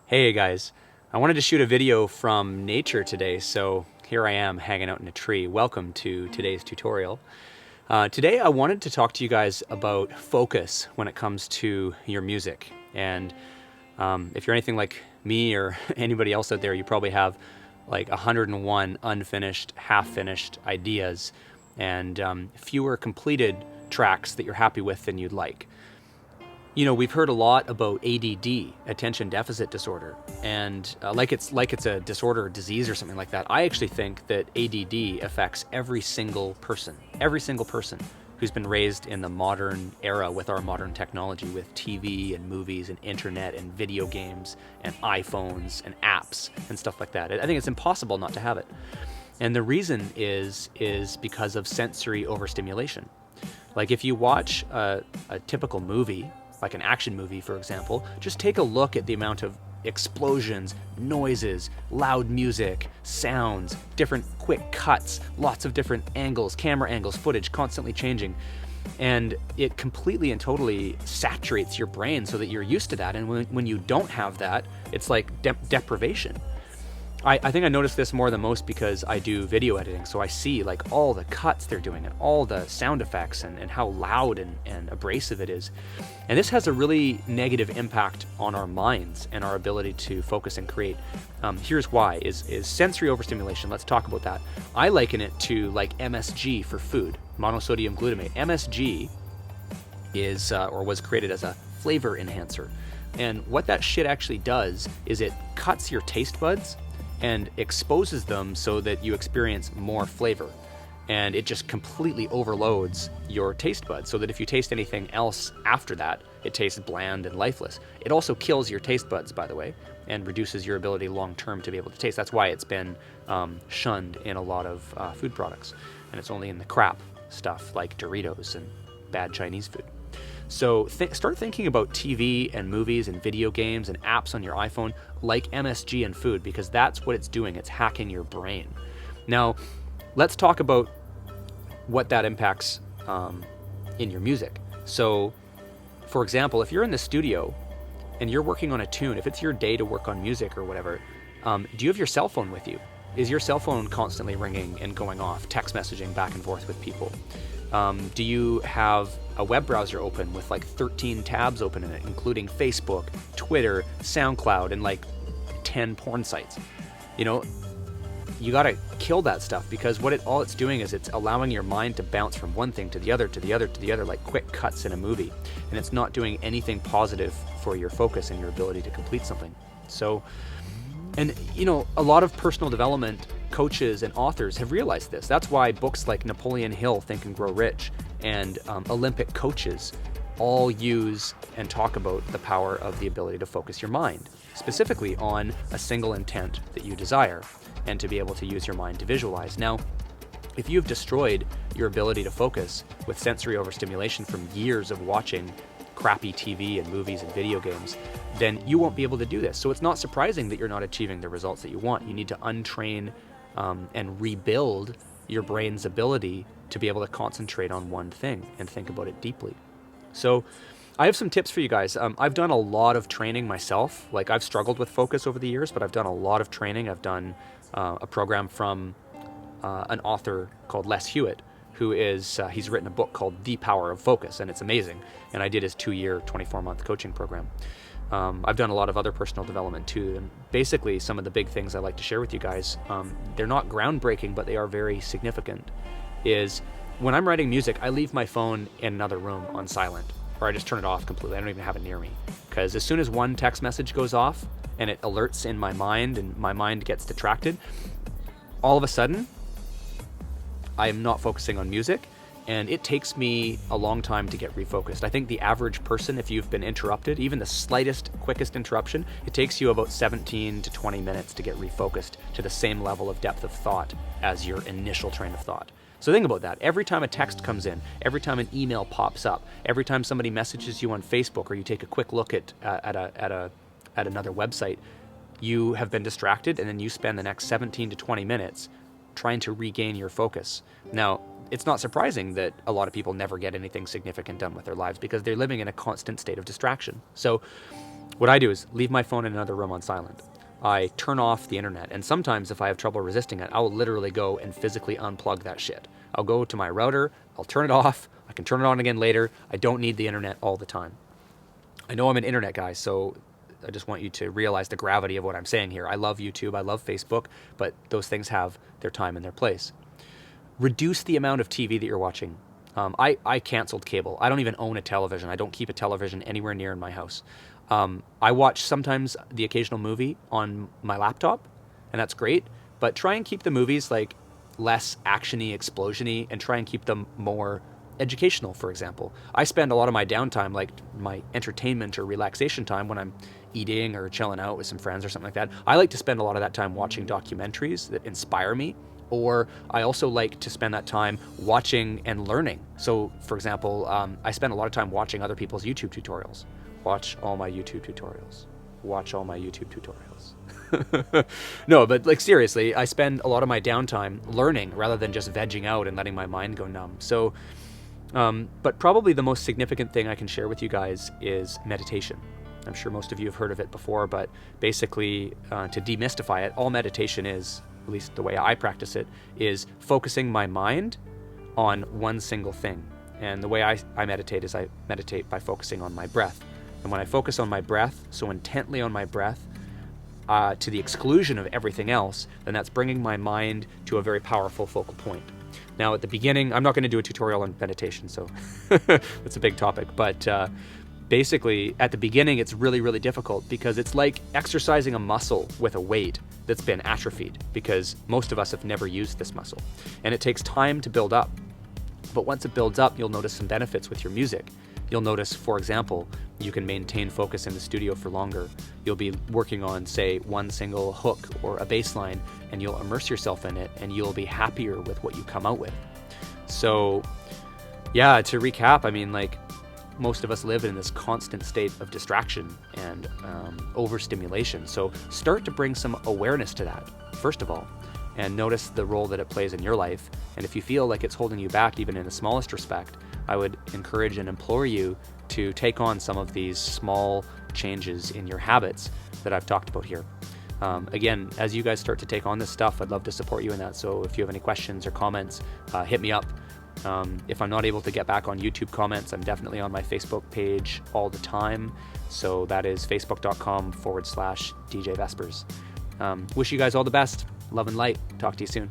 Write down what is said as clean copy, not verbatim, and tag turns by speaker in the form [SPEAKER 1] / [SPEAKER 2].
[SPEAKER 1] Hey guys, I wanted to shoot a video from nature today, so here I am hanging out in a tree. Welcome to today's tutorial. Today I wanted to talk to you guys about focus when it comes to your music. And if you're anything like me or anybody else out there, you probably have like 101 unfinished, half-finished ideas and fewer completed tracks that you're happy with than you'd like. You know, we've heard a lot about ADD, attention deficit disorder, and like it's a disorder or disease or something like that. I actually think that ADD affects every single person who's been raised in the modern era with our modern technology, with TV and movies and internet and video games and iPhones and apps and stuff like that. I think it's impossible not to have it. And the reason is because of sensory overstimulation. Like if you watch a typical movie, like an action movie, for example, just take a look at the amount of explosions, noises, loud music, sounds, different quick cuts, lots of different angles, camera angles, footage constantly changing. And it completely and totally saturates your brain so that you're used to that. And when you don't have that, it's like deprivation. I think I noticed this more than most because I do video editing, so I see like all the cuts they're doing and all the sound effects and how loud and abrasive it is. And this has a really negative impact on our minds and our ability to focus and create. Here's why, is sensory overstimulation. Let's talk about that. I liken it to like MSG for food, monosodium glutamate. MSG is, or was created as a flavor enhancer. And what that shit actually does is it cuts your taste buds and exposes them so that you experience more flavor. And it just completely overloads your taste buds so that if you taste anything else after that, it tastes bland and lifeless. It also kills your taste buds, by the way, and reduces your ability long term to be able to taste. That's why it's been shunned in a lot of food products. And it's only in the crap stuff like Doritos and bad Chinese food. So start thinking about TV and movies and video games and apps on your iPhone like MSG and food, because that's what it's doing. It's hacking your brain. Now, let's talk about what that impacts in your music. So, for example, if you're in the studio and you're working on a tune, if it's your day to work on music or whatever, do you have your cell phone with you? Is your cell phone constantly ringing and going off, text messaging back and forth with people? Do you have a web browser open with like 13 tabs open in it, including Facebook, Twitter, SoundCloud, and like 10 porn sites? You know, you gotta kill that stuff, because all it's doing is it's allowing your mind to bounce from one thing to the other, to the other, to the other, like quick cuts in a movie. And it's not doing anything positive for your focus and your ability to complete something. So, and you know, a lot of personal development coaches and authors have realized this. That's why books like Napoleon Hill, Think and Grow Rich, and Olympic coaches all use and talk about the power of the ability to focus your mind, specifically on a single intent that you desire, and to be able to use your mind to visualize. Now, if you've destroyed your ability to focus with sensory overstimulation from years of watching crappy TV and movies and video games, then you won't be able to do this. So it's not surprising that you're not achieving the results that you want. You need to untrain and rebuild your brain's ability to be able to concentrate on one thing and think about it deeply. So I have some tips for you guys. I've done a lot of training myself. Like, I've struggled with focus over the years, but I've done a lot of training. I've done a program from an author called Les Hewitt, who is, he's written a book called The Power of Focus, and it's amazing. And I did his 2-year, 24-month coaching program. I've done a lot of other personal development too, and basically some of the big things I like to share with you guys, they're not groundbreaking, but they are very significant, is when I'm writing music, I leave my phone in another room on silent, or I just turn it off completely. I don't even have it near me, because as soon as one text message goes off and it alerts in my mind and my mind gets distracted, all of a sudden I am not focusing on music, and it takes me a long time to get refocused. I think the average person, if you've been interrupted, even the slightest, quickest interruption, it takes you about 17 to 20 minutes to get refocused to the same level of depth of thought as your initial train of thought. So think about that. Every time a text comes in, every time an email pops up, every time somebody messages you on Facebook, or you take a quick look at another website, you have been distracted, and then you spend the next 17 to 20 minutes trying to regain your focus. Now, it's not surprising that a lot of people never get anything significant done with their lives, because they're living in a constant state of distraction. So What I do is leave my phone in another room on silent. I turn off the internet, and sometimes if I have trouble resisting it, I'll literally go and physically unplug that shit. I'll go to my router, I'll turn it off, I can turn it on again later. I don't need the internet all the time. I know I'm an internet guy, so I just want you to realize the gravity of what I'm saying here. I love YouTube, I love Facebook, but those things have their time and their place. Reduce the amount of TV that you're watching. I canceled cable. I don't even own a television. I don't keep a television anywhere near in my house. I watch sometimes the occasional movie on my laptop, and that's great, but try and keep the movies like less actiony, explosiony, and try and keep them more educational, for example. I spend a lot of my downtime, like my entertainment or relaxation time, when I'm eating or chilling out with some friends or something like that. I like to spend a lot of that time watching documentaries that inspire me, or I also like to spend that time watching and learning. So, for example, I spend a lot of time watching other people's YouTube tutorials. Watch all my YouTube tutorials. Watch all my YouTube tutorials. No, but like seriously, I spend a lot of my downtime learning rather than just vegging out and letting my mind go numb. So, but probably the most significant thing I can share with you guys is meditation. I'm sure most of you have heard of it before, but basically, to demystify it, all meditation is, at least the way I practice it, is focusing my mind on one single thing. And the way I meditate is I meditate by focusing on my breath. And when I focus on my breath, so intently on my breath, to the exclusion of everything else, then that's bringing my mind to a very powerful focal point. Now, at the beginning, I'm not going to do a tutorial on meditation, so that's a big topic. But basically, at the beginning, it's really, really difficult because it's like exercising a muscle with a weight that's been atrophied, because most of us have never used this muscle. And it takes time to build up. But once it builds up, you'll notice some benefits with your music. You'll notice, for example, you can maintain focus in the studio for longer. You'll be working on, say, one single hook or a bass line, and you'll immerse yourself in it, and you'll be happier with what you come out with. So, yeah, to recap, I mean, like, most of us live in this constant state of distraction and overstimulation. So start to bring some awareness to that, first of all, and notice the role that it plays in your life. And if you feel like it's holding you back, even in the smallest respect, I would encourage and implore you to take on some of these small changes in your habits that I've talked about here. Again, as you guys start to take on this stuff, I'd love to support you in that. So if you have any questions or comments, hit me up. If I'm not able to get back on YouTube comments, I'm definitely on my Facebook page all the time. So that is facebook.com/DJ Vespers. Wish you guys all the best. Love and light. Talk to you soon.